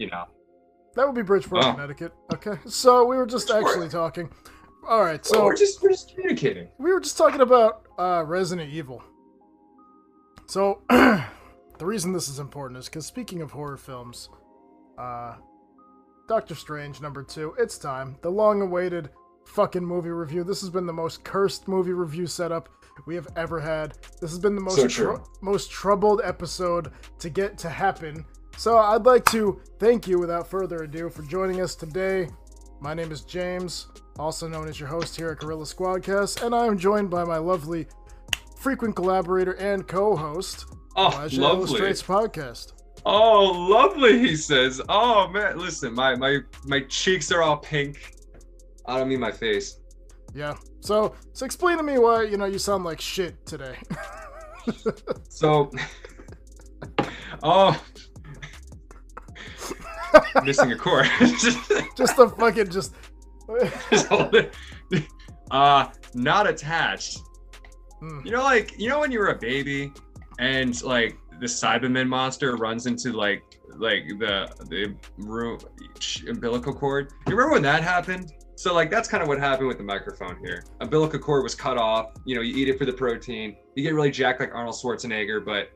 you know. That would be Bridgeport, Connecticut. Okay, so we were just actually talking. All right, so we're just communicating. We were just talking about Resident Evil. So the reason this is important is because speaking of horror films, Doctor Strange #2, it's time. The long-awaited fucking movie review. This has been the most cursed movie review setup we have ever had. This has been the most troubled episode to get to happen. So I'd like to thank you, without further ado, for joining us today. My name is James, also known as your host here at GorillaSquadCast, and I am joined by my lovely frequent collaborator and co-host, Elijahillustrates podcast. Oh, lovely, he says. Oh, man, listen, my cheeks are all pink. I don't mean my face. Yeah, so explain to me why, you sound like shit today. So, missing a chord. just a fucking just hold it. Not attached. You know when you were a baby and like the Cyberman monster runs into like the umbilical cord. You remember when that happened? So like that's kind of what happened with the microphone here. Umbilical cord was cut off. You eat it for the protein. You get really jacked like Arnold Schwarzenegger, but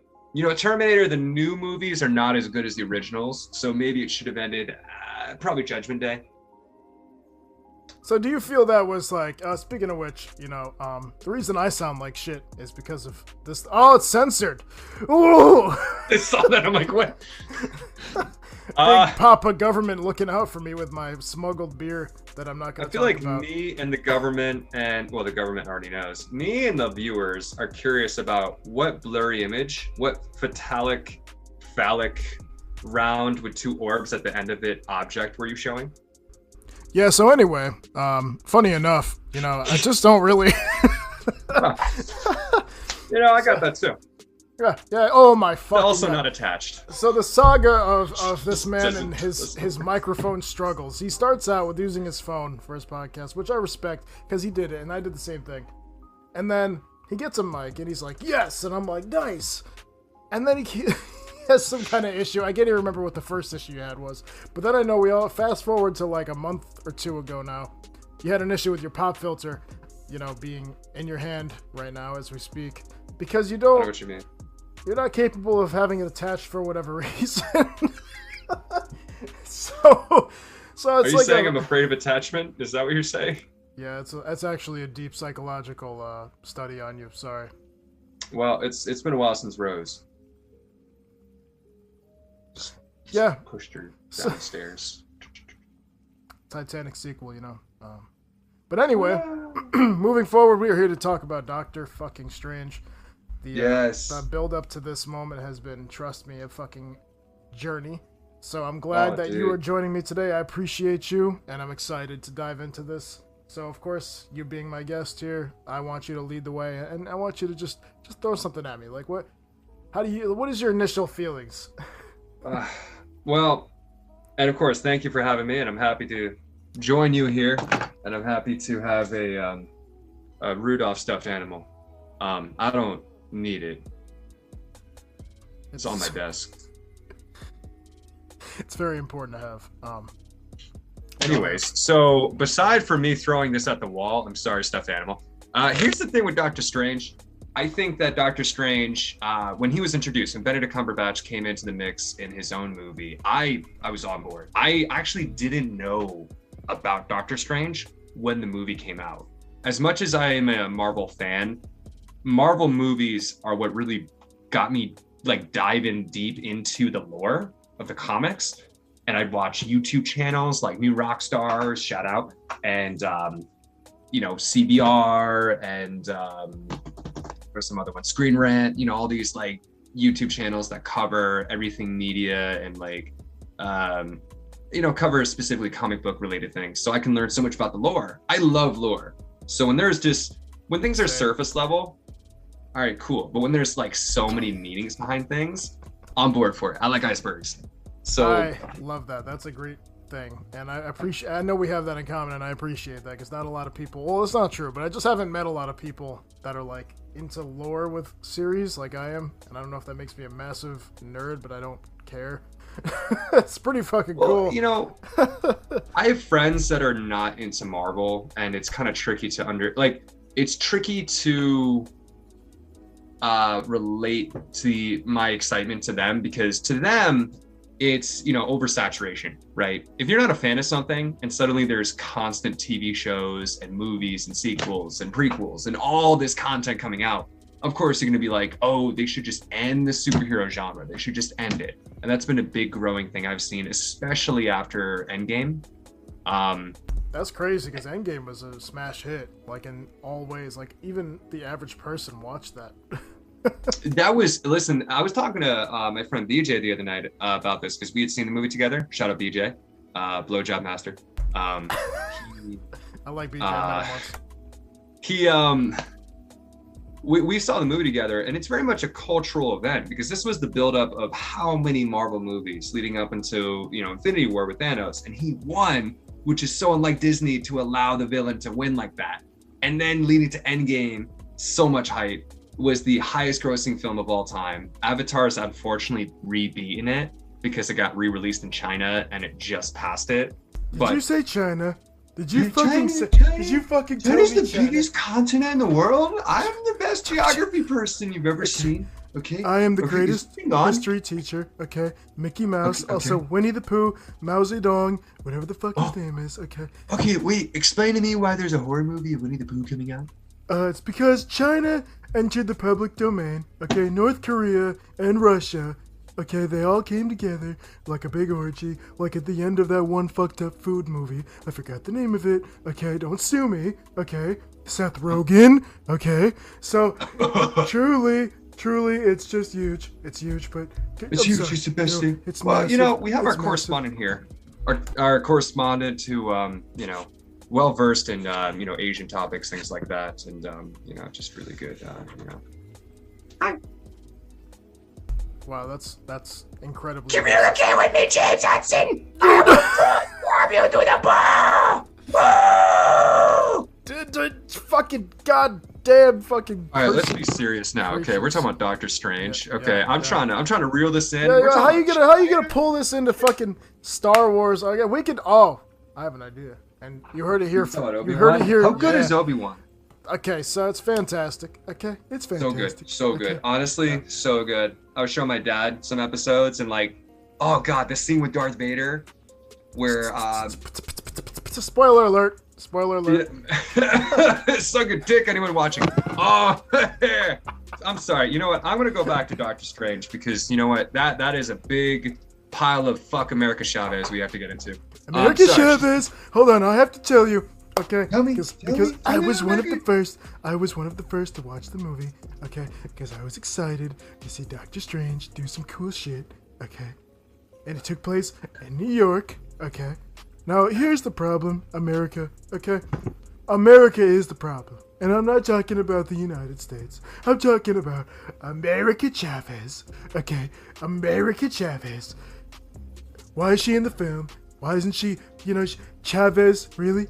Terminator, the new movies are not as good as the originals, so maybe it should have ended probably Judgment Day. So do you feel that was like, speaking of which, the reason I sound like shit is because of this. Oh, it's censored. Ooh! I saw that, I'm like, what? Big Papa government looking out for me with my smuggled beer that I'm not going to talk about. I feel like me and the government, the government already knows, me and the viewers are curious about what blurry image, what phallic, round with two orbs at the end of it object were you showing? Yeah, so anyway, funny enough, I just don't really... I got that too. Yeah. Oh my fucking also God. Not attached. So the saga of this man and his microphone struggles. He starts out with using his phone for his podcast, which I respect because he did it and I did the same thing. And then he gets a mic and he's like, yes, and I'm like, nice. And then he has some kind of issue. I can't even remember what the first issue you had was. But then I know we all fast forward to like a month or two ago now. You had an issue with your pop filter, being in your hand right now as we speak. Because you don't... I know what you mean. You're not capable of having it attached for whatever reason. so it's Are you saying I'm afraid of attachment? Is that what you're saying? Yeah, it's actually a deep psychological study on you. Sorry. Well, it's been a while since Rose. Yeah. Pushed her downstairs. Titanic sequel, But anyway, moving forward, we are here to talk about Doctor fucking Strange. The build up to this moment has been, trust me, a fucking journey. So I'm glad that you are joining me today. I appreciate you, and I'm excited to dive into this. So of course, you being my guest here, I want you to lead the way, and I want you to just throw something at me. Like what is your initial feelings? Well, and of course, thank you for having me, and I'm happy to join you here, and I'm happy to have a Rudolph stuffed animal. I don't need it. It's on my desk. It's very important to have. Anyways, so beside for me throwing this at the wall, I'm sorry, stuffed animal. Here's the thing with Doctor Strange. I think that Doctor Strange, when he was introduced, when Benedict Cumberbatch came into the mix in his own movie, I was on board. I actually didn't know about Doctor Strange when the movie came out. As much as I am a Marvel fan, Marvel movies are what really got me like diving deep into the lore of the comics. And I'd watch YouTube channels like New Rockstars, shout out, and CBR, and there's some other ones, Screen Rant, all these like YouTube channels that cover everything media and like cover specifically comic book related things. So I can learn so much about the lore. I love lore. So when things are surface level, all right, cool. But when there's like so many meanings behind things, on board for it. I like icebergs. So I love that. That's a great thing, and I know we have that in common, and I appreciate that because not a lot of people. Well, it's not true, but I just haven't met a lot of people that are like into lore with series like I am, and I don't know if that makes me a massive nerd, but I don't care. It's pretty fucking cool. You know, I have friends that are not into Marvel, and it's kind of tricky to it's tricky to relate to my excitement to them, because to them it's, you know, oversaturation, right? If you're not a fan of something and suddenly there's constant TV shows and movies and sequels and prequels and all this content coming out, of course you're going to be like, oh, they should just end the superhero genre. They should just end it. And that's been a big growing thing I've seen, especially after Endgame. That's crazy because Endgame was a smash hit, like in all ways. Like even the average person watched that. Listen, I was talking to my friend BJ the other night about this because we had seen the movie together. Shout out BJ, blowjob master. I like BJ. We saw the movie together, and it's very much a cultural event because this was the buildup of how many Marvel movies leading up into, you know, Infinity War with Thanos, and he won, which is so unlike Disney to allow the villain to win like that. And then leading to Endgame, so much hype. Was the highest grossing film of all time. Avatar's unfortunately re-beaten it because it got re-released in China and it just passed it. Did you say China? Did you fucking tell me the biggest continent in the world? I'm the best geography person you've ever seen. Okay. I am the greatest history teacher. Okay. Mickey Mouse, also Winnie the Pooh, Mao Zedong, whatever the fuck his name is. Okay. Okay, wait. Explain to me why there's a horror movie of Winnie the Pooh coming out. It's because China entered the public domain. Okay, North Korea and Russia. Okay, they all came together like a big orgy, like at the end of that one fucked up food movie. I forgot the name of it. Okay, don't sue me. Okay, Seth Rogen. Okay, so truly, it's just huge. It's huge, but it's huge. It's the best thing. It's well, massive. You know, we have our massive. Correspondent here. Our correspondent who, you know, well versed in you know, Asian topics, things like that, and you know, just really good. You know. Hi. Wow, that's incredibly. Communicate with me, James Hudson. I will warm you to the ball. Fucking goddamn fucking. All right, let's be serious now. Okay, we're talking about Doctor Strange. Okay, I'm trying to reel this in. How you gonna pull this into fucking Star Wars? Okay, we could. Oh, I have an idea. And you heard it here. You heard it here. How good is Obi-Wan? Okay, so it's fantastic. Okay, it's fantastic. So good. Honestly, so good. I was showing my dad some episodes, and like, oh god, the scene with Darth Vader, where spoiler alert. Spoiler alert. Suck a dick, anyone watching. Oh, I'm sorry. You know what? I'm gonna go back to Doctor Strange because you know what? That is a big pile of fuck America Chavez we have to get into. America Chavez. Hold on, I have to tell you. Okay, because I was one of the first. I was one of the first to watch the movie. Okay, because I was excited to see Doctor Strange do some cool shit. Okay, and it took place in New York. Okay, now here's the problem, America. Okay, America is the problem, and I'm not talking about the United States. I'm talking about America Chavez. Okay, America Chavez. Why is she in the film? Why isn't she, you know, Chavez? Really?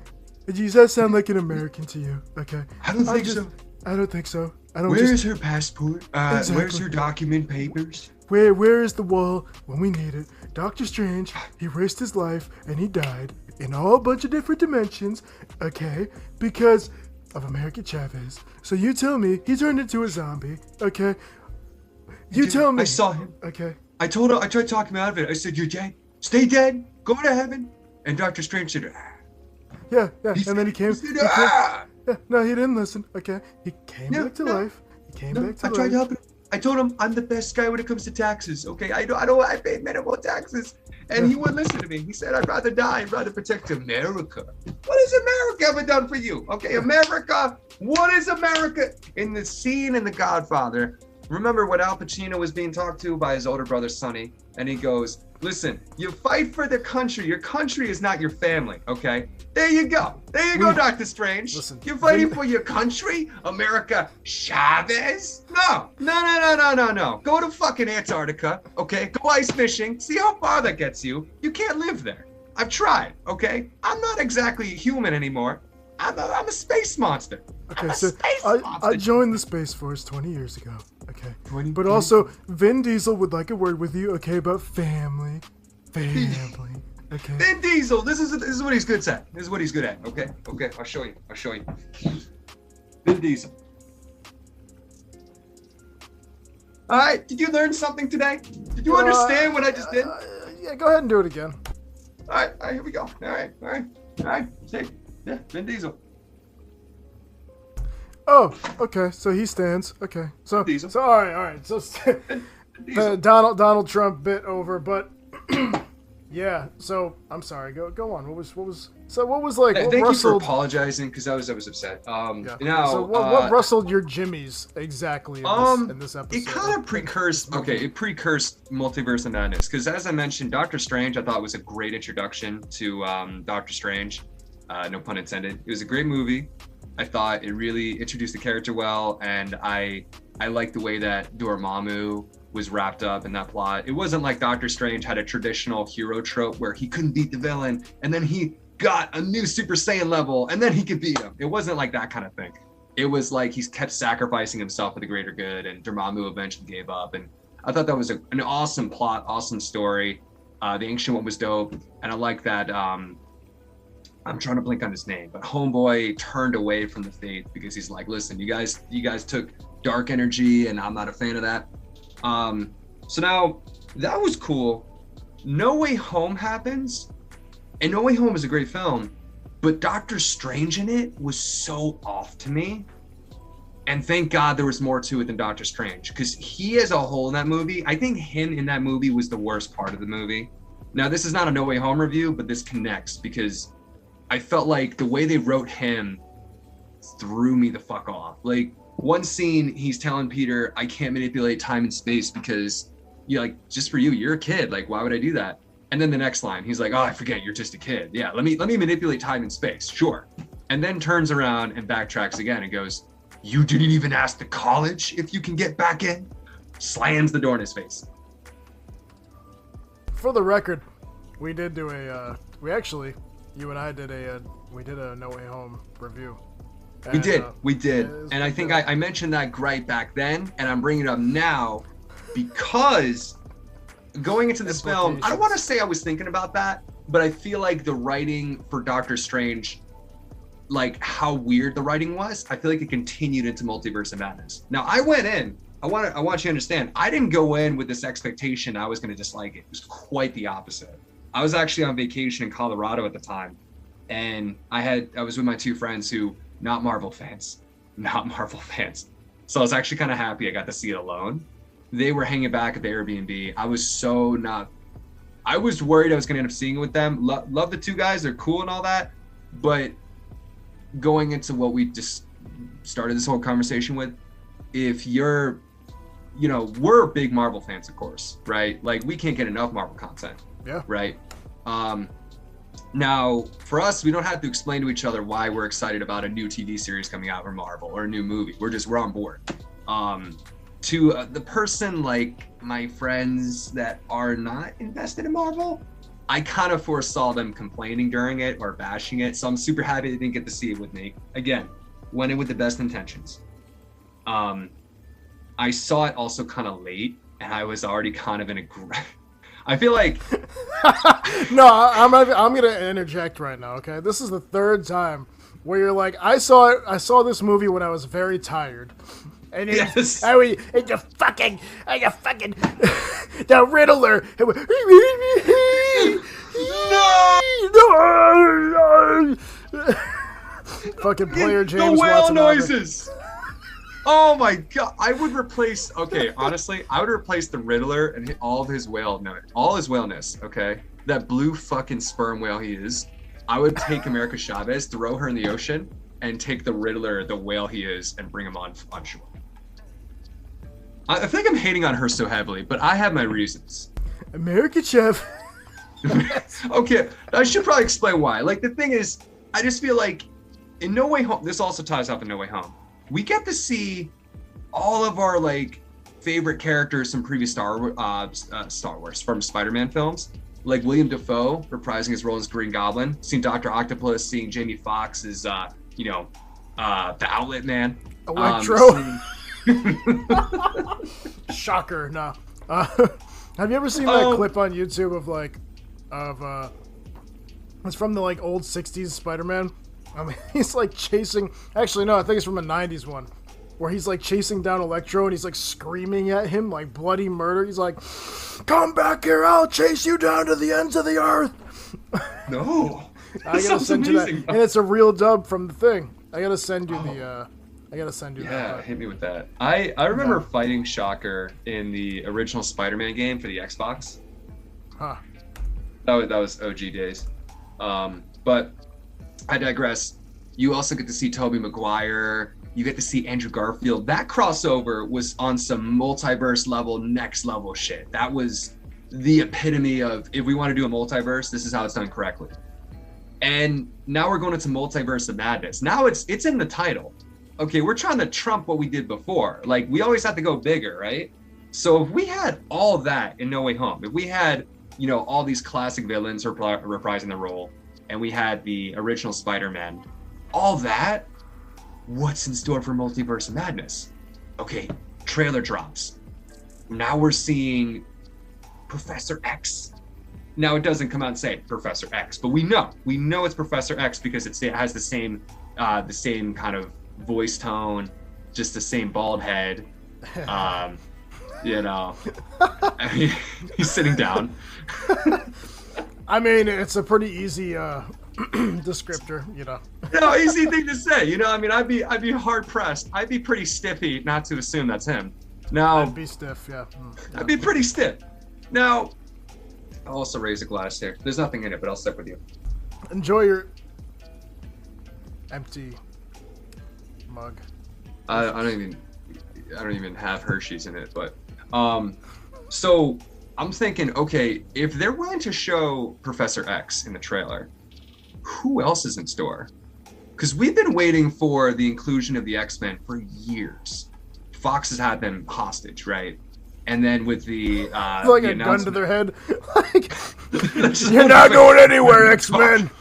Does that sound like an American to you? Okay. I don't think so. I don't think so. Where's her passport? Exactly. Where's her document papers? Where is the wall when we need it? Doctor Strange, he risked his life and he died in all a bunch of different dimensions, okay, because of America Chavez. So you tell me he turned into a zombie, okay? You tell me. I saw him. Okay. I told her, I tried talking him out of it. I said, you're dead. Stay dead. Go to heaven. And Doctor Strange said, Yeah, and then he came. No, he didn't listen. Okay, he came back to life. He came back to life. I tried helping him. I told him I'm the best guy when it comes to taxes. Okay, I pay minimal taxes, and he wouldn't listen to me. He said I'd rather die. I'd rather protect America. What has America ever done for you? Okay, America. What is America? In the scene in The Godfather, remember when Al Pacino was being talked to by his older brother Sonny, and he goes, "Listen, you fight for the country. Your country is not your family, okay? There you go. There you go, Doctor Strange. Listen, you're fighting for your country, America Chavez? No. Go to fucking Antarctica, okay? Go ice fishing. See how far that gets you. You can't live there. I've tried, okay? I'm not exactly human anymore. I'm a space monster. Okay, so I joined the Space Force 20 years ago. Okay. 20, but 20. Also, Vin Diesel would like a word with you, okay, about family. Family. Okay. Vin Diesel, this is what he's good at. This is what he's good at. Okay, I'll show you. Vin Diesel. All right, did you learn something today? Did you understand what I just did? Yeah, go ahead and do it again. All right, here we go. All right. See, yeah, Vin Diesel. Oh, okay. So he stands. Okay. So Diesel. So all right. So the Donald Trump bit over, but yeah. So I'm sorry. Go on. What was like? Thank you for apologizing because I was upset. Yeah. Now, so what rustled your jimmies exactly in this episode? It kind of precursed Multiverse of Madness because, as I mentioned, Doctor Strange I thought was a great introduction to Doctor Strange. No pun intended. It was a great movie. I thought it really introduced the character well, and I liked the way that Dormammu was wrapped up in that plot. It wasn't like Doctor Strange had a traditional hero trope where he couldn't beat the villain, and then he got a new Super Saiyan level, and then he could beat him. It wasn't like that kind of thing. It was like he's kept sacrificing himself for the greater good, and Dormammu eventually gave up. And I thought that was an awesome plot, awesome story. The Ancient One was dope, and I like that. I'm trying to blink on his name, but Homeboy turned away from the faith because he's like, listen, you guys took dark energy, and I'm not a fan of that. So now that was cool. No Way Home happens, and No Way Home is a great film, but Doctor Strange in it was so off to me. And thank God there was more to it than Doctor Strange, because he as a whole in that movie, I think him in that movie was the worst part of the movie. Now, this is not a No Way Home review, but this connects because I felt like the way they wrote him threw me the fuck off. Like, one scene, he's telling Peter, I can't manipulate time and space because, just for you, you're a kid. Like, why would I do that? And then the next line, he's like, oh, I forget, you're just a kid. Yeah, let me manipulate time and space, sure. And then turns around and backtracks again and goes, you didn't even ask the college if you can get back in? Slams the door in his face. For the record, we did do you and I did a No Way Home review. And, we did. And I think I mentioned that gripe back then, and I'm bringing it up now because going into this film, I don't want to say I was thinking about that, but I feel like the writing for Doctor Strange, like how weird the writing was, I feel like it continued into Multiverse of Madness. Now, I went in, I want you to understand, I didn't go in with this expectation I was going to dislike it. It was quite the opposite. I was actually on vacation in Colorado at the time, and I was with my two friends who, not Marvel fans. So I was actually kind of happy I got to see it alone. They were hanging back at the Airbnb. I was worried I was going to end up seeing it with them. Love the two guys. They're cool and all that. But going into what we just started this whole conversation with, if you're, we're big Marvel fans, of course, right? Like, we can't get enough Marvel content. Yeah. Right. Now, for us, we don't have to explain to each other why we're excited about a new TV series coming out from Marvel or a new movie. We're on board. To the person like my friends that are not invested in Marvel, I kind of foresaw them complaining during it or bashing it. So I'm super happy they didn't get to see it with me. Again, went in with the best intentions. I saw it also kind of late, and I was already kind of in a I feel like no, I'm gonna interject right now. Okay, this is the third time where you're like, I saw this movie when I was very tired, and yes. And you fucking the Riddler. No. Fucking player James. The whale Watson noises. Oh my god! Honestly, I would replace the Riddler and all his whaleness. Okay, that blue fucking sperm whale he is. I would take America Chavez, throw her in the ocean, and take the Riddler, the whale he is, and bring him on shore. I think I'm hating on her so heavily, but I have my reasons. America Chavez. Okay, I should probably explain why. Like, the thing is, I just feel like in No Way Home, this also ties off in No Way Home. We get to see all of our favorite characters from previous Star Wars from Spider-Man films, like William Dafoe reprising his role as Green Goblin, seeing Dr. Octopus, seeing Jamie Foxx as, the Outlet Man. Electro. Shocker, no. Have you ever seen that clip on YouTube it's from the like old 60s Spider-Man? I mean, he's like chasing, actually no, I think it's from a 90s one, where he's like chasing down Electro and he's like screaming at him like bloody murder. He's like, "Come back here, I'll chase you down to the ends of the earth." No. I gotta send you that. And it's a real dub from the thing. I gotta send you that. Yeah, hit me with that. I remember fighting Shocker in the original Spider-Man game for the Xbox. Huh. That was OG days. But I digress. You also get to see Tobey Maguire. You get to see Andrew Garfield. That crossover was on some multiverse level, next level shit. That was the epitome of, if we want to do a multiverse, this is how it's done correctly. And now we're going into Multiverse of Madness. Now it's in the title. Okay, we're trying to trump what we did before. Like, we always have to go bigger, right? So if we had all that in No Way Home, if we had, all these classic villains reprising the role, and we had the original Spider-Man, all that, what's in store for Multiverse of Madness? Okay, trailer drops. Now we're seeing Professor X. Now it doesn't come out and say Professor X, but we know it's Professor X because it has the same kind of voice tone, just the same bald head. I mean, he's sitting down. I mean, it's a pretty easy descriptor, No, easy thing to say. I mean, I'd be hard pressed. I'd be pretty stiffy not to assume that's him. Now, I'd be stiff, yeah. I'd be pretty stiff. Now, I'll also raise a glass here. There's nothing in it, but I'll stick with you. Enjoy your empty mug. I don't even have Hershey's in it, but so I'm thinking, okay, if they're willing to show Professor X in the trailer, who else is in store? Because we've been waiting for the inclusion of the X-Men for years. Fox has had them hostage, right? And then with the like the a gun to their head, like, you're not going anywhere, X-Men.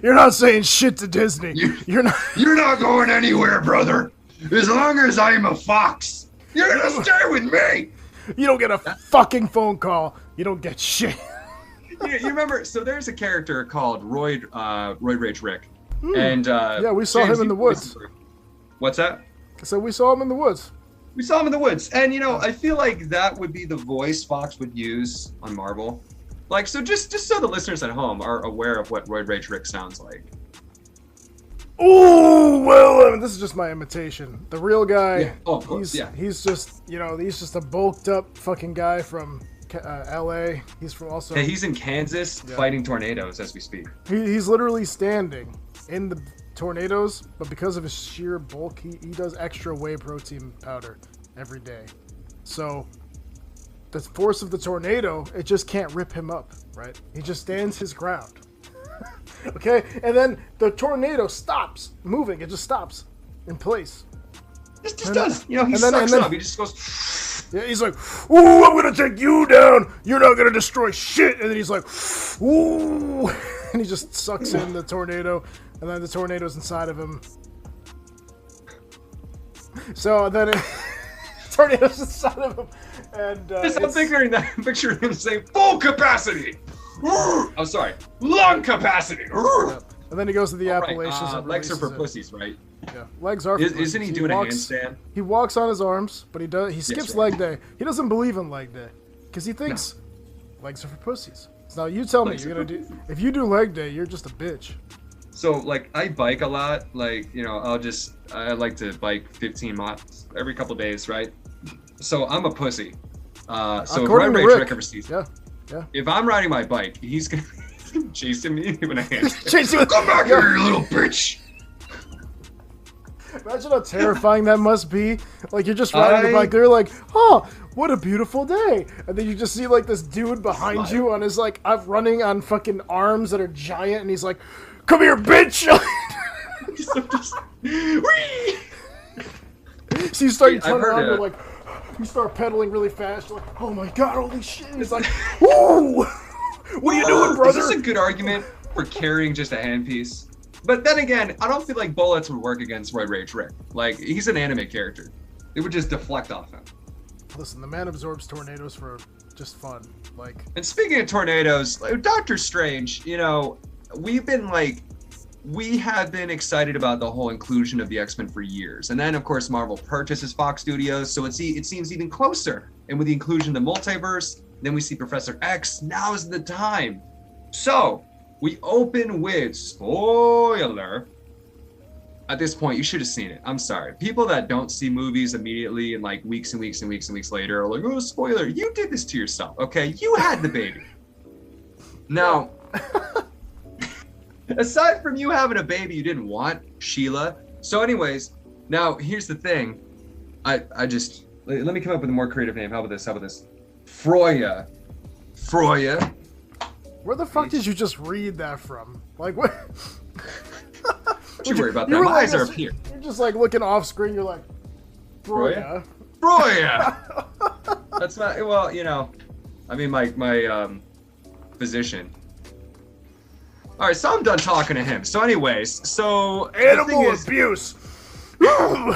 You're not saying shit to Disney. You're not going anywhere, brother. As long as I'm a fox, you're gonna stay with me. You don't get a fucking phone call. You don't get shit. You remember? So there's a character called Roid Rage Rick, and yeah, we saw him in the woods. What's that? So we saw him in the woods. We saw him in the woods, and I feel like that would be the voice Fox would use on Marvel. Like, so just so the listeners at home are aware of what Roid Rage Rick sounds like. Oh, well, I mean, this is just my imitation. The real guy, yeah. Oh, of course, he's just, he's just a bulked up fucking guy from LA. He's from also... Hey, he's in Kansas fighting tornadoes as we speak. He's literally standing in the tornadoes, but because of his sheer bulk, he does extra whey protein powder every day. So the force of the tornado, it just can't rip him up, right? He just stands his ground. Okay, and then the tornado stops moving. It just stops in place. Just does. He sucks up. He just goes. Yeah, he's like, "Ooh, I'm gonna take you down. You're not gonna destroy shit." And then he's like, "Ooh," and he just sucks in the tornado, and then the tornado's inside of him. So then tornado's inside of him, and I'm picturing him saying full capacity. I'm sorry, lung capacity. Yeah. And then he goes to the Appalachians. Right. Legs are for pussies, right? Yeah, legs are for pussies. Isn't he doing a handstand? He walks on his arms, but he skips leg day. He doesn't believe in leg day because he thinks legs are for pussies. So now you tell me, if you do leg day, you're just a bitch. So like I bike a lot. Like I like to bike 15 miles every couple days, right? So I'm a pussy. So according if to Rick ever sees yeah. If I'm riding my bike, he's gonna be chasing me with a handstand. Chasing me. Come back here, you little bitch. Imagine how terrifying that must be. Like, you're just riding your bike, they're like, "Oh, what a beautiful day." And then you just see, like, this dude behind you on his, like, running on fucking arms that are giant, and he's like, "Come here, bitch!" So you start turning around, you're like, You start pedaling really fast. You're like, oh my god, holy shit! And he's like, whoa! What are you doing, brother? Is this a good argument for carrying just a handpiece? But then again, I don't feel like bullets would work against Roid Rage Rick. Like, he's an anime character. It would just deflect off him. Listen, the man absorbs tornadoes for just fun. Like. And speaking of tornadoes, like, Doctor Strange, you know, we have been excited about the whole inclusion of the X-Men for years. And then, of course, Marvel purchases Fox Studios, so it seems even closer. And with the inclusion of the multiverse, then we see Professor X. Now is the time. So, we open with, spoiler. At this point, you should have seen it. I'm sorry. People that don't see movies immediately and like weeks and weeks and weeks and weeks later are like, oh, spoiler. You did this to yourself, okay? You had the baby. Now... Aside from you having a baby you didn't want, Sheila. So anyways, now here's the thing. I just, let me come up with a more creative name. How about this? Froya. Where the fuck did you just read that from? Like, what? Don't you worry about that. My eyes are up here. You're just like looking off screen. You're like, Froya. That's not, well, you know, I mean, my physician. All right, so I'm done talking to him. So anyways, so... Animal abuse! You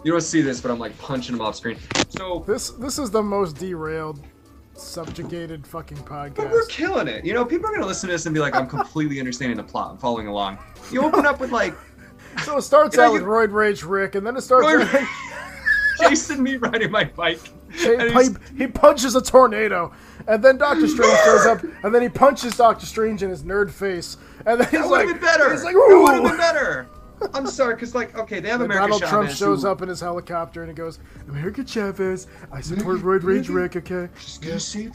don't see this, but I'm like punching him off screen. So... This is the most derailed, subjugated fucking podcast. But we're killing it. You know, people are going to listen to this and be like, I'm completely understanding the plot. I'm following along. You open up with like... So it starts out with Roid Rage Rick, and then it starts with... Jason me riding my bike. He punches a tornado, and then Doctor Strange shows up, and then he punches Doctor Strange in his nerd face, and then he's like, been better. He's like, it would have been better. I'm sorry, because like, okay, they have America Donald Chavez. Trump shows up in his helicopter, and he goes, America Chavez, I support Roid Rage Rick, okay? She's gonna save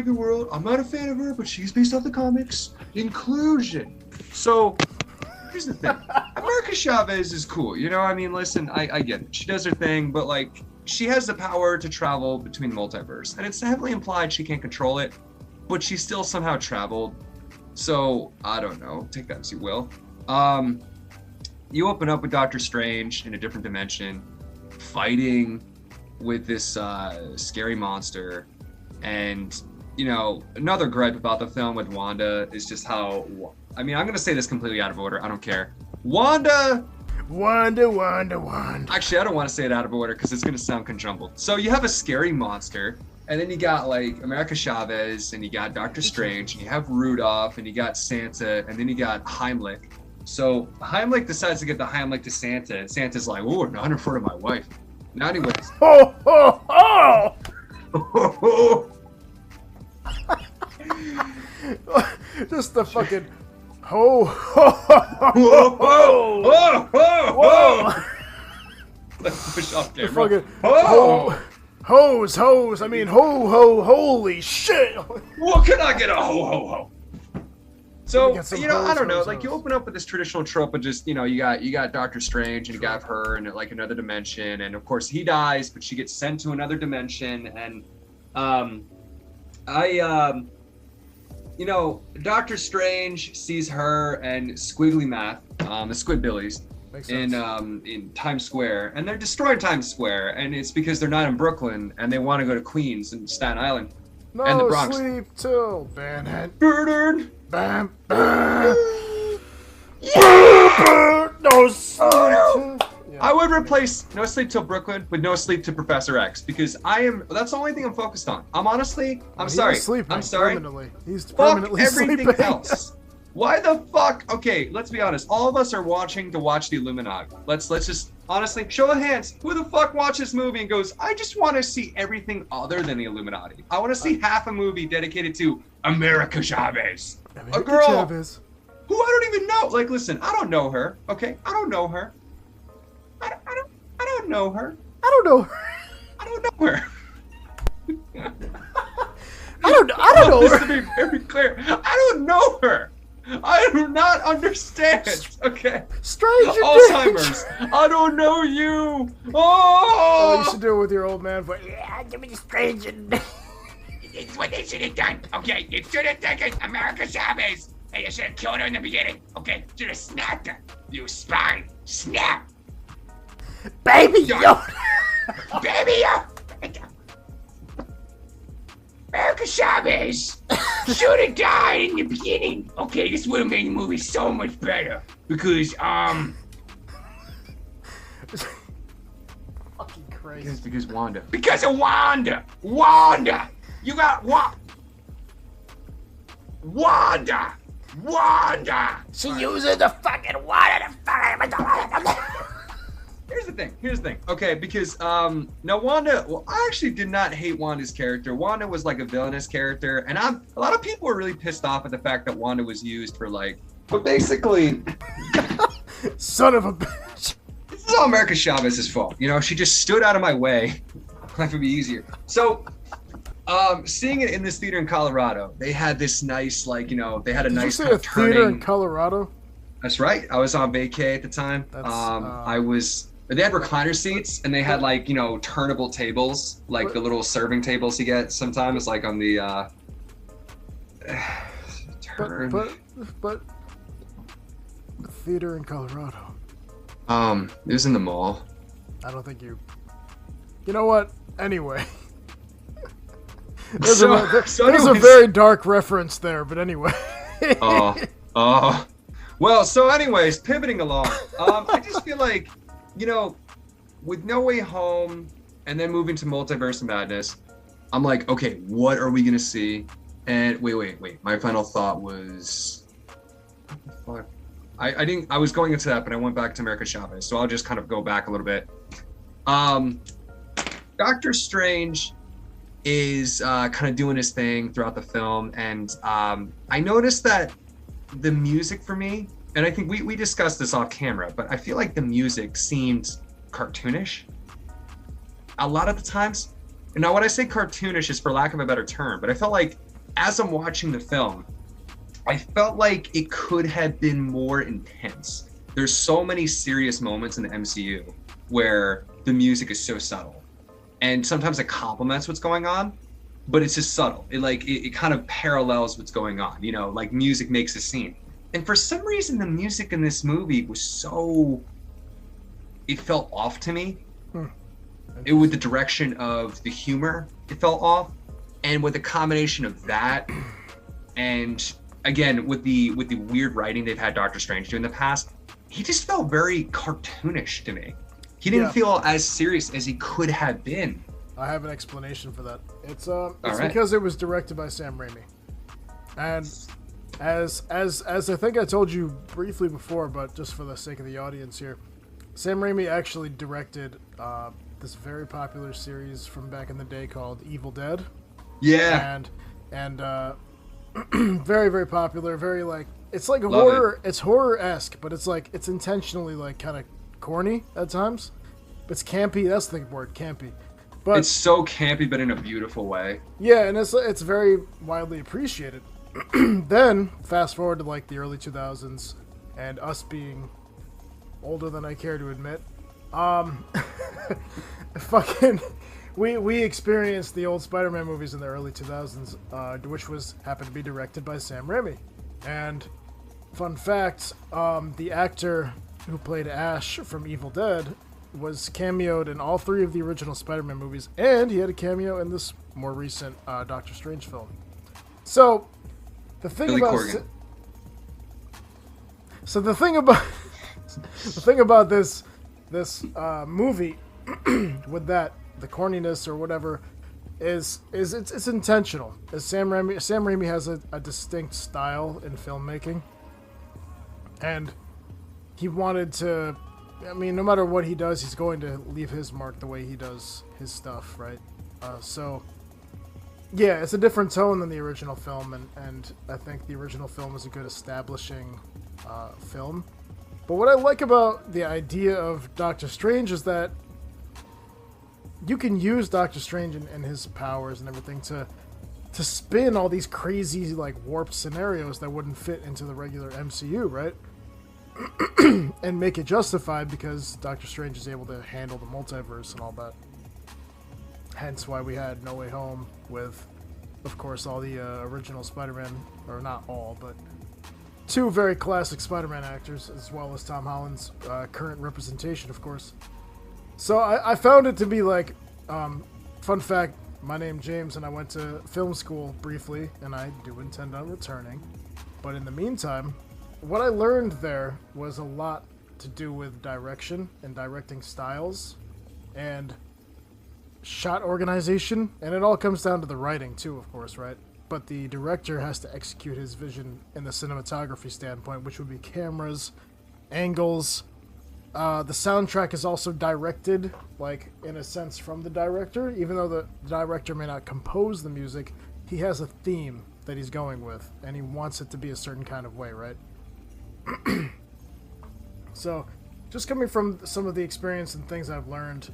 the world. I'm not a fan of her, but she's based off the comics. Inclusion. So... Here's the thing. America Chavez is cool. You know, I mean, listen, I get it. She does her thing, but like, she has the power to travel between the multiverse. And it's heavily implied she can't control it, but she still somehow traveled. So, I don't know. Take that as you will. You open up with Doctor Strange in a different dimension, fighting with this scary monster. And, you know, another gripe about the film with Wanda is just how... I mean, I'm going to say this completely out of order. I don't care. Wanda. Actually, I don't want to say it out of order because it's going to sound conjumbled. So you have a scary monster, and then you got, like, America Chavez, and you got Doctor Strange, and you have Rudolph, and you got Santa, and then you got Heimlich. So Heimlich decides to get the Heimlich to Santa, and Santa's like, oh, not in front of my wife. Now, anyways. Ho, ho, ho! Ho, ho. Just the fucking... Ho, ho, ho, ho, ho, ho. Let's push off camera. Fucking hose. I mean, holy shit. What can I get a ho? So, you know, I don't know. hose. Like, you open up with this traditional trope of just, you know, you got Doctor Strange and you got her in like another dimension, and of course he dies, but she gets sent to another dimension, and you know, Doctor Strange sees her and Squiggly Math, the Squidbillies, in Times Square, and they're destroying Times Square, and it's because they're not in Brooklyn and they want to go to Queens and Staten Island and the Bronx. No sleep till Manhattan. Bam, bam. No sleep till... I would replace No Sleep Till Brooklyn with No Sleep to Professor X, because that's the only thing I'm focused on. I'm sorry. I'm sorry. He's permanently sleeping. Everything else. Why the fuck? Okay, let's be honest. All of us are watching to watch the Illuminati. Let's just honestly show of hands. Who the fuck watches this movie and goes, I just want to see everything other than the Illuminati. I want to see half a movie dedicated to America Chavez, a girl Chavez. Who I don't even know. Like, listen, I don't know her. Okay, I don't know her. I don't know her. I don't know her. I don't know her. I don't know her. To be very clear, I don't know her. I do not understand. Okay. Stranger Alzheimer's. I don't know you. Oh. You should do it with your old man voice. Yeah, give me the stranger. It's what they should have done. Okay, you should have taken America Chavez, and you should have killed her in the beginning. Okay, should have snapped her. You spine. Snap. Baby Yoda. Baby, America Chavez should have died in the beginning. Okay, this would have made the movie so much better. Because, Fucking crazy. Because Wanda. Because of Wanda! Wanda! You got Wanda! Wanda! She uses the fucking water to fucking... Here's the thing. Okay, because now Wanda. Well, I actually did not hate Wanda's character. Wanda was like a villainous character, and a lot of people were really pissed off at the fact that Wanda was used for like. But basically, son of a bitch. This is all America Chavez's fault. You know, she just stood out of my way. Life would be easier. So, seeing it in this theater in Colorado, they had this nice, like, you know, they had a nice Did you kind say of a theater turning. in Colorado? That's right. I was on vacay at the time. I was. They had recliner seats, and they had like, you know, turnable tables, like the little serving tables you get sometimes, like on the turn. But a theater in Colorado. It was in the mall. I don't think you. You know what? Anyway. There's a anyways. very dark reference there, but anyway. Well, so anyways, pivoting along. I just feel like, you know, with No Way Home and then moving to Multiverse of Madness, I'm like, okay, what are we gonna see? And wait. My final thought was, fuck. I didn't. I was going into that, but I went back to America Chavez, so I'll just kind of go back a little bit. Doctor Strange is kind of doing his thing throughout the film, and I noticed that the music for me, and I think we discussed this off camera, but I feel like the music seemed cartoonish a lot of the times. And now when I say cartoonish is for lack of a better term, but I felt like as I'm watching the film, I felt like it could have been more intense. There's so many serious moments in the MCU where the music is so subtle, and sometimes it complements what's going on, but it's just subtle. It kind of parallels what's going on, you know, like music makes a scene. And for some reason, the music in this movie was it felt off to me. It with the direction of the humor, it felt off. And with the combination of that, and again, with the weird writing they've had Doctor Strange do in the past, he just felt very cartoonish to me. He didn't feel as serious as he could have been. I have an explanation for that. It's right. because it was directed by Sam Raimi. And as I think I told you briefly before, but just for the sake of the audience here, Sam Raimi actually directed this very popular series from back in the day called Evil Dead. Yeah. And very, very popular, very like, it's like Love horror, it's horror-esque, but it's like, it's intentionally like kind of corny at times. It's campy, that's the word, campy. But it's so campy, but in a beautiful way. yeah, and it's very widely appreciated. Then, fast forward to like the early 2000s, and us being older than I care to admit, we experienced the old Spider-Man movies in the early 2000s, which happened to be directed by Sam Raimi. And fun fact, the actor who played Ash from Evil Dead was cameoed in all three of the original Spider-Man movies, and he had a cameo in this more recent Doctor Strange film. So the thing Billy about Corgan. the thing about this movie with that, the corniness or whatever, is it's intentional. As Sam Raimi has a distinct style in filmmaking, and he wanted to. I mean, no matter what he does, he's going to leave his mark the way he does his stuff, right? So, yeah, it's a different tone than the original film, and I think the original film is a good establishing film. But what I like about the idea of Doctor Strange is that you can use Doctor Strange and his powers and everything to spin all these crazy, like, warped scenarios that wouldn't fit into the regular MCU, right? And make it justified because Doctor Strange is able to handle the multiverse and all that. Hence why we had No Way Home with, of course, all the original Spider-Man, or not all, but two very classic Spider-Man actors, as well as Tom Holland's current representation, of course. So I found it to be like, fun fact, my name's James and I went to film school briefly and I do intend on returning. But in the meantime, what I learned there was a lot to do with direction and directing styles and shot organization. And it all comes down to the writing too, of course, right? But the director has to execute his vision in the cinematography standpoint, which would be cameras, angles. The soundtrack is also directed, like, in a sense, from the director. Even though the director may not compose the music, he has a theme that he's going with, and he wants it to be a certain kind of way, right? So, just coming from some of the experience and things I've learned,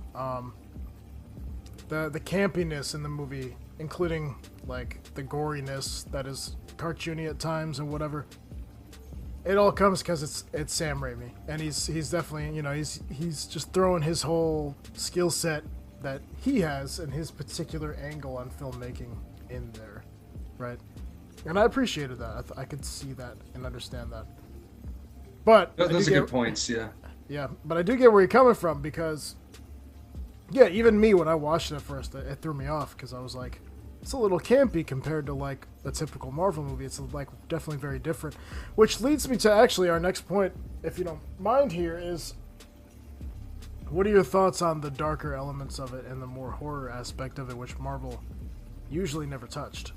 the campiness in the movie, including, like, the goriness that is cartoony at times and whatever, it all comes because it's Sam Raimi, and he's definitely, you know, he's just throwing his whole skill set that he has and his particular angle on filmmaking in there, right? And I appreciated that. I could see that and understand that. But those are good points, yeah. Yeah, but I do get where you're coming from because, yeah, even me when I watched it at first, it threw me off because I was like, it's a little campy compared to like a typical Marvel movie. It's like definitely very different, which leads me to actually our next point, if you don't mind here, is what are your thoughts on the darker elements of it and the more horror aspect of it, which Marvel usually never touched?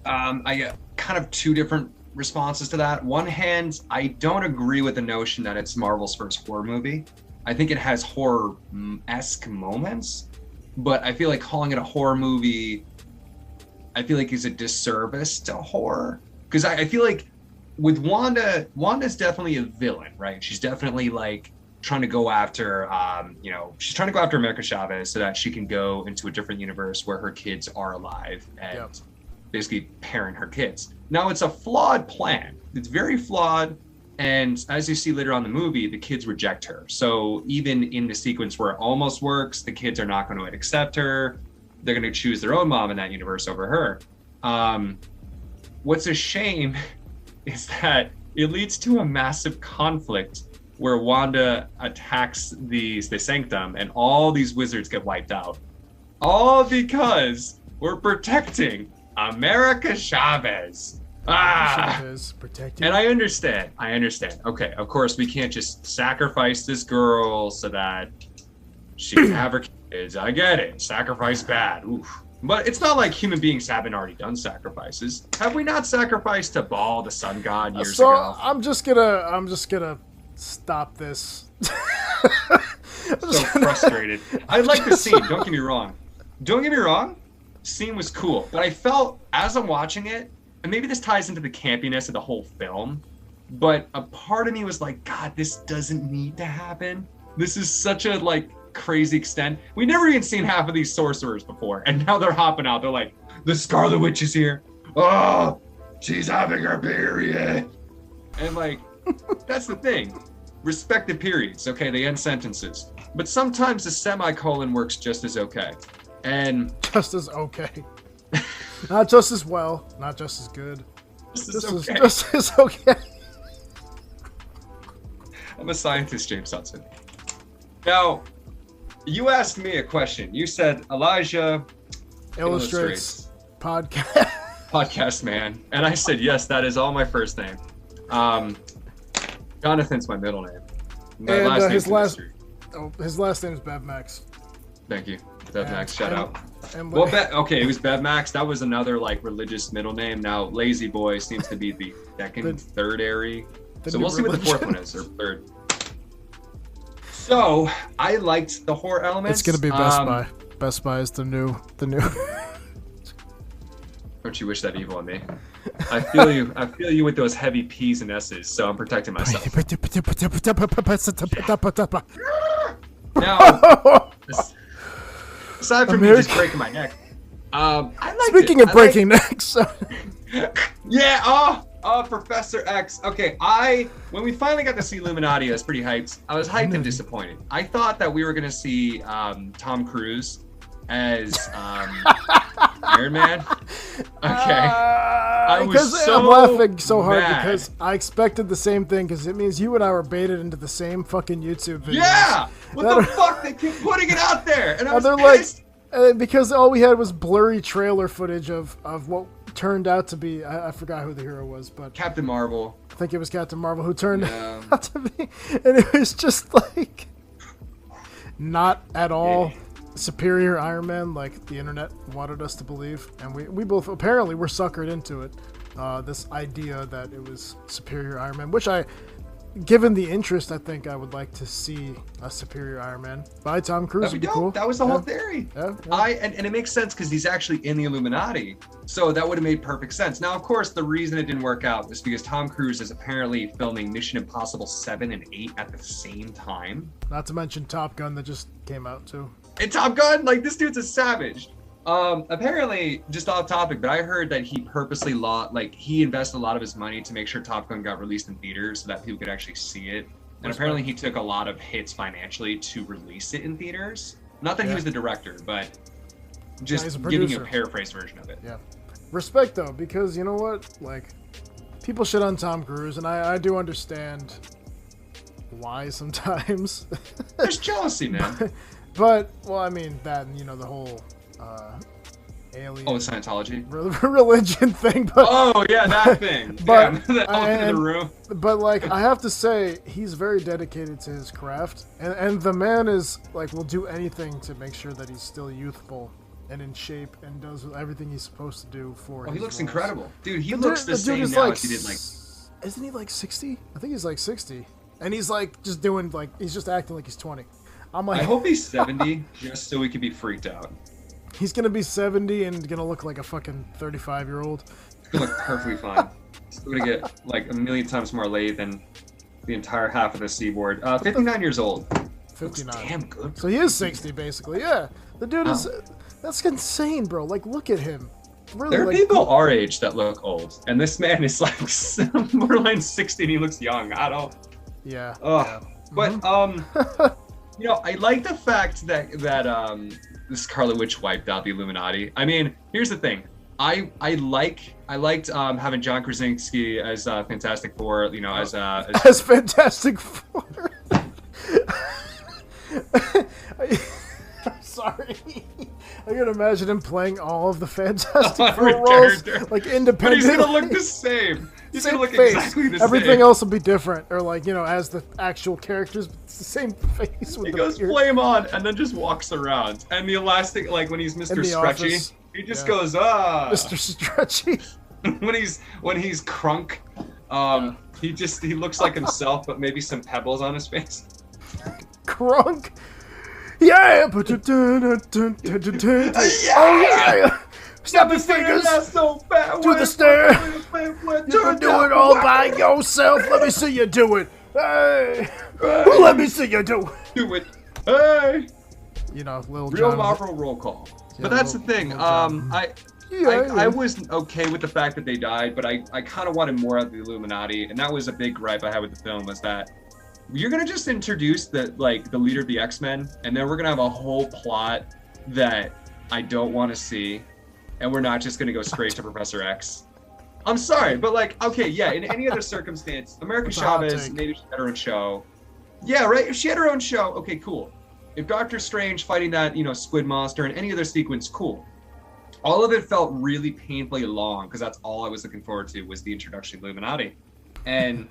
I get kind of two different responses to that. One hand, I don't agree with the notion that it's Marvel's first horror movie. I think it has horror-esque moments, but I feel like calling it a horror movie, I feel like is a disservice to horror. Because I feel like with Wanda's definitely a villain, right? She's definitely like trying to go after, she's trying to go after America Chavez so that she can go into a different universe where her kids are alive and basically parent her kids. Now, it's a flawed plan. It's very flawed. And as you see later on in the movie, the kids reject her. So even in the sequence where it almost works, the kids are not going to accept her. They're going to choose their own mom in that universe over her. What's a shame is that it leads to a massive conflict where Wanda attacks the Sanctum and all these wizards get wiped out. All because we're protecting America Chavez. Chavez protecting. And I understand. Okay, of course, we can't just sacrifice this girl so that she can have her kids. I get it. Sacrifice bad. Oof. But it's not like human beings haven't already done sacrifices. Have we not sacrificed to Baal, the sun god, years ago? So I'm just gonna stop this. I'm so frustrated. I like the scene. Don't get me wrong. Scene was cool, but I felt as I'm watching it, and maybe this ties into the campiness of the whole film, but a part of me was like, God, this doesn't need to happen. This is such a like crazy extent. We never even seen half of these sorcerers before, and now they're hopping out. They're like, the Scarlet Witch is here. Oh, she's having her period. And like, that's the thing. Respect the periods, okay? They end sentences. But sometimes the semicolon works just as okay. And just as okay. Not just as well, not just as good. Just as okay. I'm a scientist, James Hudson. Now, you asked me a question. You said Elijah illustrates podcast. Podcast man. And I said, yes, that is all my first name. Jonathan's my middle name. My and last his last name is Bev Max. Thank you. Bev Max, shout out. Well, it was Bev Max. That was another like religious middle name. Now Lazy Boy seems to be the second, third airy. So we'll see what the fourth one is, or third. So I liked the horror elements. It's gonna be Best Buy. Best Buy is the new. Don't you wish that evil on me? I feel you with those heavy P's and S's, so I'm protecting myself. Now, aside from me just breaking my neck, I liked Speaking it. of breaking necks. Yeah, Professor X. Okay, when we finally got to see Illuminati, I was pretty hyped. I was hyped and disappointed. I thought that we were gonna see Tom Cruise as Iron Man. Okay. Because so I'm laughing so hard mad. because I expected the same thing because it means you and I were baited into the same fucking YouTube videos. Yeah! What the fuck? They keep putting it out there, and I was they're pissed. because all we had was blurry trailer footage of what turned out to be, I forgot who the hero was, but Captain Marvel. I think it was Captain Marvel who turned out to be, and it was just like not at all superior Iron Man like the internet wanted us to believe, and we both apparently were suckered into it. This idea that it was superior Iron Man, which given the interest, I think I would like to see a superior Iron Man by Tom Cruise. That'd be dope. Cool. That was the whole theory. Yeah. And it makes sense because he's actually in the Illuminati, so that would have made perfect sense. Now, of course, the reason it didn't work out was because Tom Cruise is apparently filming Mission Impossible 7 and 8 at the same time. Not to mention Top Gun that just came out too. And Top Gun, like, this dude's a savage. Apparently, just off topic, but I heard that he purposely he invested a lot of his money to make sure Top Gun got released in theaters so that people could actually see it. And apparently he took a lot of hits financially to release it in theaters. Not that he was the director, but just giving you a paraphrased version of it. Yeah. Respect though, because you know what? Like, people shit on Tom Cruise, and I do understand why sometimes. There's jealousy, man. But, well, I mean, that and, the whole alien... Oh, Scientology? Religion thing, but... Oh, yeah, that thing. But, the elephant in the room. But, like, I have to say, he's very dedicated to his craft, and the man is, like, will do anything to make sure that he's still youthful and in shape and does everything he's supposed to do for he looks roles. incredible. Dude, he looks the same now as he did, like... Isn't he, like, 60? I think he's, like, 60. And he's, like, just doing, like, he's just acting like he's 20. I'm like... I hope he's 70, just so we can be freaked out. He's gonna be 70 and gonna look like a fucking 35-year-old. He's gonna look perfectly fine. He's gonna get like a million times more laid than the entire half of the seaboard. 59 years old. 59. Looks damn good. So he is 60, basically. Yeah, the dude is. That's insane, bro. Like, look at him. Really, there are like, people our age that look old, and this man is like borderline 60 and he looks young. I don't. Yeah. But I like the fact that the Scarlet Witch wiped out the Illuminati. I mean, here's the thing. I liked having John Krasinski as Fantastic Four. As Fantastic Four. I'm sorry. I can imagine him playing all of the Fantastic Four roles, like independently. But he's gonna look the same. He's gonna look exactly the same. Everything else will be different, or like as the actual characters, but it's the same face. He goes flame on and then just walks around, and the elastic, like when he's Mr. Stretchy, he just goes Mr. Stretchy. when he's Crunk, he looks like himself, but maybe some pebbles on his face. Crunk. Yeah! Oh, yeah! Snap your fingers! Do the stare! You can do it all by yourself! Let me see you do it! Hey! Let me see you do it! Do it! Hey! Little Real John. Marvel roll call. But that's the thing. I was okay with the fact that they died, but I kind of wanted more of the Illuminati, and that was a big gripe I had with the film, was that you're gonna just introduce the leader of the X-Men, and then we're gonna have a whole plot that I don't want to see, and we're not just gonna go straight to Professor X. I'm sorry, but in any other circumstance, America Chavez, maybe she had her own show. Yeah, right. If she had her own show, okay, cool. If Doctor Strange fighting that squid monster and any other sequence, cool. All of it felt really painfully long because that's all I was looking forward to was the introduction of the Illuminati, and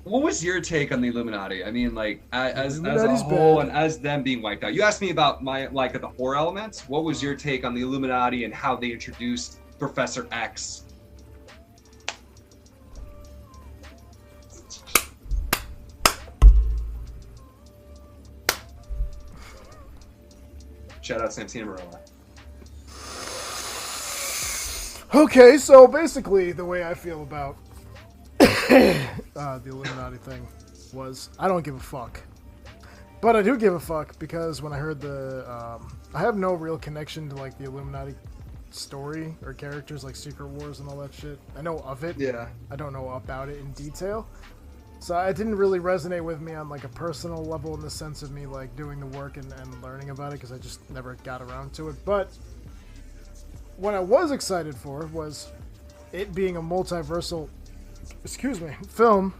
what was your take on the Illuminati? I mean, as a whole and as them being wiped out. You asked me about my the horror elements. What was your take on the Illuminati and how they introduced Professor X? Shout out Santina Marilla. Okay, so basically the way I feel about the Illuminati thing was I don't give a fuck, but I do give a fuck because when I heard I have no real connection to the Illuminati story or characters like Secret Wars and all that shit. I know of it, I don't know about it in detail, so it didn't really resonate with me on a personal level in the sense of me doing the work and learning about it because I just never got around to it. But what I was excited for was it being a multiversal, film.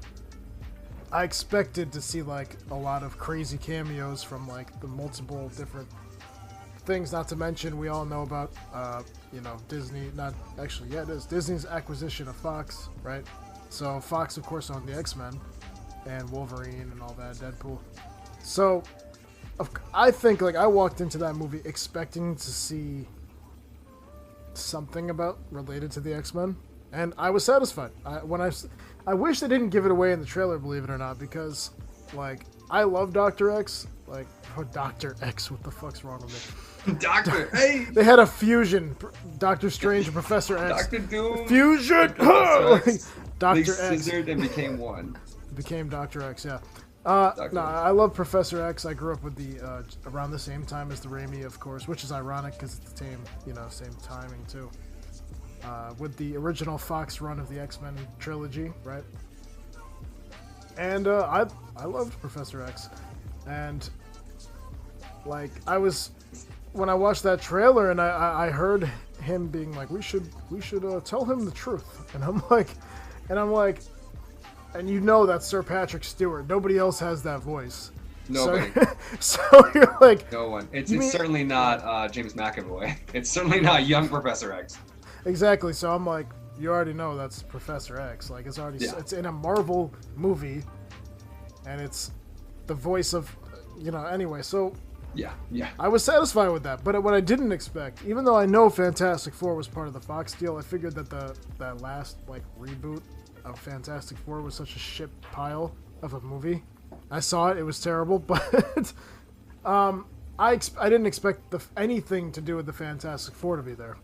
I expected to see like a lot of crazy cameos from like the multiple different things. Not to mention, we all know about Disney. Not actually, yeah, it is Disney's acquisition of Fox, right? So Fox, of course, owned the X-Men and Wolverine and all that, Deadpool. So I think like I walked into that movie expecting to see something related to the X-Men, and I was satisfied. I wish they didn't give it away in the trailer, believe it or not, because like I love Dr. X. Like, Dr. X, what the fuck's wrong with me? Doctor, hey! They had a fusion, Doctor Strange and Professor X. Doctor Doom! Fusion! Dr. Dr. X. X. Scissored and became one. Became Dr. X, yeah. I love Professor X. I grew up with around the same time as the Raimi, of course, which is ironic because it's the same timing too. With the original Fox run of the X-Men trilogy, right? And I loved Professor X, and like when I watched that trailer and I heard him being like, we should tell him the truth, and I'm like, and you know that's Sir Patrick Stewart. Nobody else has that voice. Nobody. So you're like, no one. It's certainly not James McAvoy. It's certainly not young Professor X. Exactly. So I'm like, you already know that's Professor X. Like it's in a Marvel movie, and it's the voice of, Anyway, so yeah. I was satisfied with that. But what I didn't expect, even though I know Fantastic Four was part of the Fox deal, I figured that that last like reboot of Fantastic Four was such a shit pile of a movie. I saw it; it was terrible. But I didn't expect anything to do with the Fantastic Four to be there.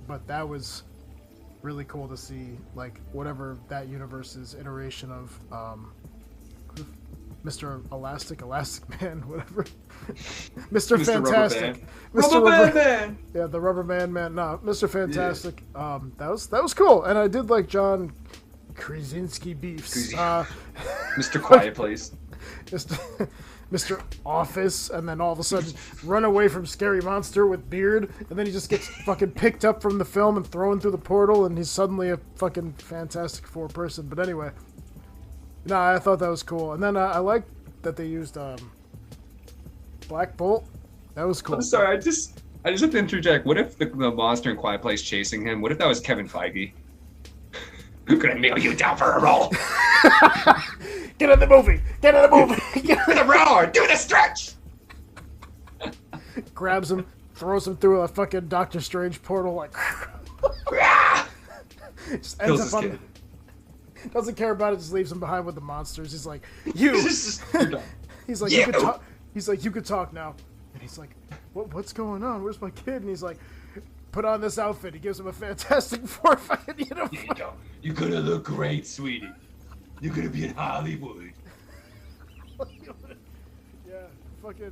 But that was really cool to see, like, whatever that universe's iteration of Mr. Elastic Man, whatever. Mr. Fantastic. Rubber Man! Yeah, the Rubber Man. No, Mr. Fantastic. Yeah. That was cool. And I did like John Krasinski beefs. Mr. Quiet Place. Mr. Office, and then all of a sudden run away from Scary Monster with beard, and then he just gets fucking picked up from the film and thrown through the portal, and he's suddenly a fucking Fantastic Four person. But anyway, I thought that was cool. And then I liked that they used Black Bolt. That was cool. I'm sorry, I just have to interject. What if the monster in Quiet Place chasing him? What if that was Kevin Feige? I'm gonna nail you down for a roll. Get in the movie! Get in the movie! Get in the roar! Do the stretch! Grabs him, throws him through a fucking Doctor Strange portal, like. Just ends up on. Doesn't care about it. Just leaves him behind with the monsters. He's like, you. He's like, you could talk. He's like, you could talk now. And he's like, what's going on? Where's my kid? And he's like, put on this outfit. He gives him a Fantastic Four fucking uniform. You're gonna look great, sweetie. You're gonna be in Hollywood. Yeah, fucking